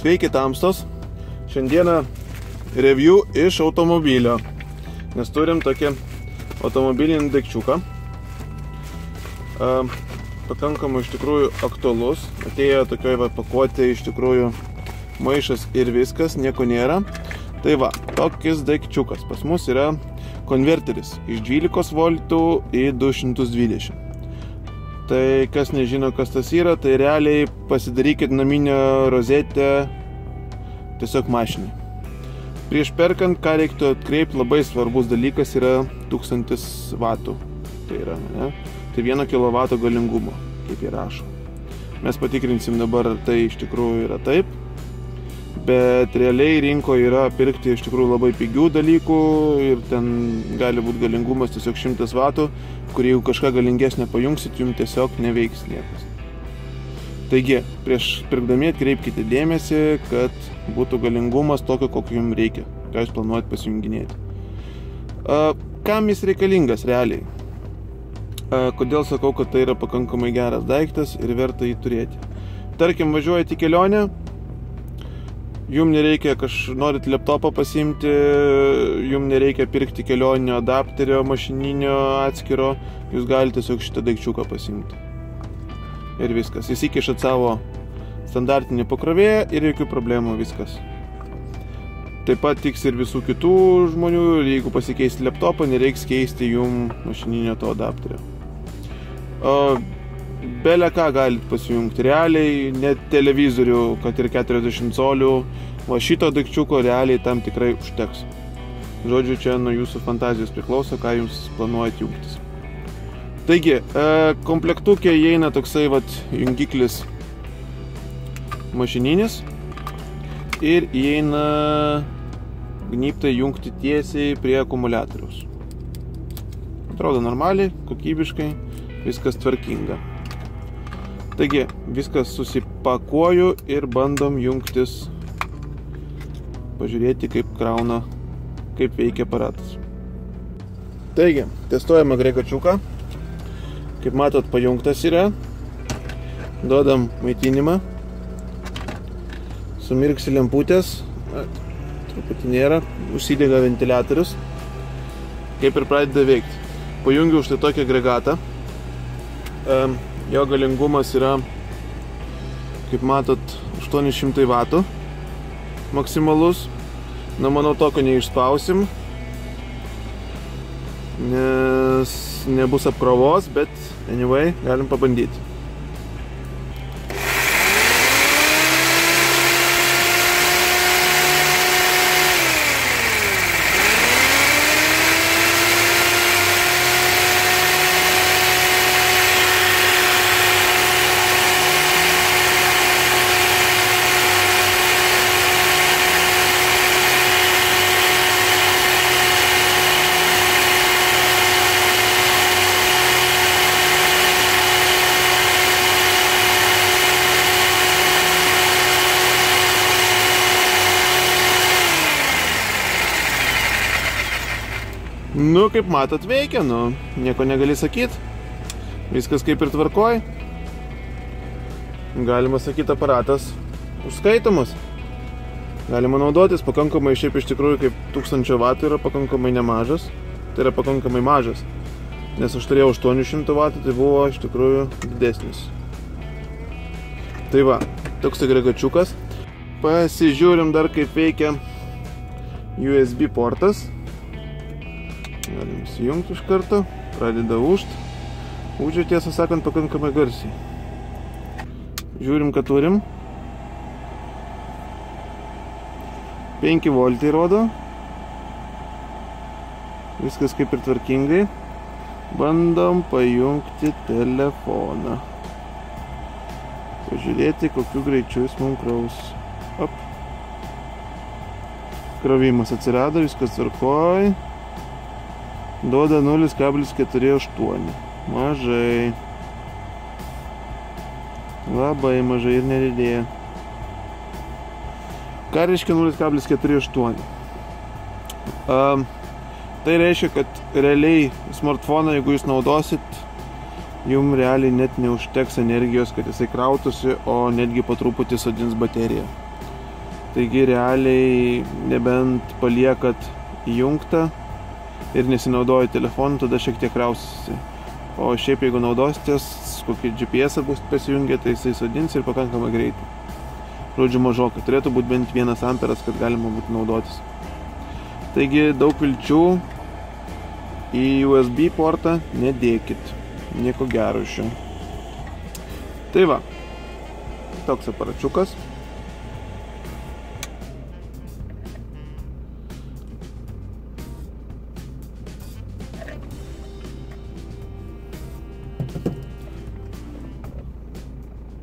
Sveiki tamstos, šiandieną review iš automobilio, nes turim tokį automobilinį daikčiuką, pakankamai iš tikrųjų aktualus, atėjo tokioje pakuotė iš tikrųjų maišas ir viskas, nieko nėra. Tai va, tokis daikčiukas pas mus yra konverteris iš 12 voltų į 220. Tai kas nežino, kas tas yra, tai realiai pasidarykit naminę rozetę tiesiog mašinai. Prieš perkant, ką reiktų atkreipti, labai svarbus dalykas yra 1000 vatų. Tai yra, ne? Tai 1 kW galingumo, kaip jie rašo. Mes patikrinsim dabar, ar tai iš tikrųjų yra taip. Bet realiai rinkoje yra pirkti iš tikrųjų labai pigių dalykų ir ten gali būti galingumas tiesiog 100 vatų, kur jeigu kažką galingesnio pajungsit, jums tiesiog neveiks niekas. Taigi, prieš pirkdami atkreipkite dėmesį, kad būtų galingumas tokio, kokio jums reikia, ką jūs planuojat pasijunginėti. Kam jis reikalingas realiai? Kodėl sakau, kad tai yra pakankamai geras daiktas ir verta jį turėti? Tarkim, važiuojate į kelionę, jums nereikia, norit laptopą pasiimti, jums nereikia pirkti kelioninio adapterio, mašininio atskiro, jūs galite tiesiog šitą daikčiuką pasiimti. Ir viskas. Įsikišat savo standartinį pakrovėją ir jokių problemų, viskas. Taip pat tiks ir visų kitų žmonių, ir jeigu pasikeisti laptopą, nereiks keisti jums mašininio to adapterio. Belę ką galite pasijungti, realiai net televizorių, kad ir 40 colių, va šito daikčiuko realiai tam tikrai užteks. Žodžiu, čia nuo jūsų fantazijos priklauso, ką jums planuojat jungtis. Taigi, komplektukė įeina toksai vat jungiklis mašininis ir įeina gnybtai jungti tiesiai prie akumuliatoriaus. Atrodo normaliai, kokybiškai, viskas tvarkinga. Taigi, viskas susipakuoju ir bandom jungtis, pažiūrėti, kaip veikia aparatas. Taigi, testuojam agregačiuką. Kaip matot, pajungtas yra. Duodam maitinimą. Sumirksi lemputės. Truputį nėra. Užsidega ventiliatorius. Kaip ir pradeda veikti. Pajungiu štai tokį agregatą. Jo galingumas yra, kaip matot, 800 vatų maksimalus. Na, manau, tokio neišspausim, nes nebus apkrovos, bet anyway, galim pabandyti. Nu, kaip matot, veikia, nieko negali sakyti. Viskas kaip ir tvarkoj. Galima sakyti, aparatas užskaitomas. Galima naudotis, pakankamai šiaip iš tikrųjų kaip 1000 vatų yra pakankamai nemažas. Tai yra pakankamai mažas. Nes aš turėjau 800 vatų, tai buvo iš tikrųjų didesnis. Tai va, toks agregačiukas. Pasižiūrim dar, kaip veikia USB portas. Galim įsijungti iš karto, pradeda ūžt. Ūdžia, tiesą sakant, pakankamai garsiai. Žiūrim, ką turim. 5 voltai rodo. Viskas kaip ir tvarkingai. Bandom pajungti telefoną. Pažiūrėti, kokiu greičiu jis mums kraus. Op. Krovimas atsirado, viskas tvarkoj. Duoda 0,48. Mažai. Labai mažai ir nedidėja. Ką reiškia 0,48? Tai reiškia, kad realiai smartfoną, jeigu jūs naudosit, jums realiai net neužteks energijos, kad jisai krautųsi, o netgi po truputį sodins bateriją. Taigi realiai nebent paliekat įjungtą ir nesinaudoja telefonu, tada šiek tiek krausiasi. O šiaip jeigu naudositės, kokį GPS bus pasijungę, tai jisai sodins ir pakankamai greitai. Žodžiu, mažokai. Turėtų būti bent 1 amperas, kad galima būtų naudotis. Taigi daug vilčių į USB portą nedėkit. Nieko gero iš jo. Tai va, toks aparačiukas.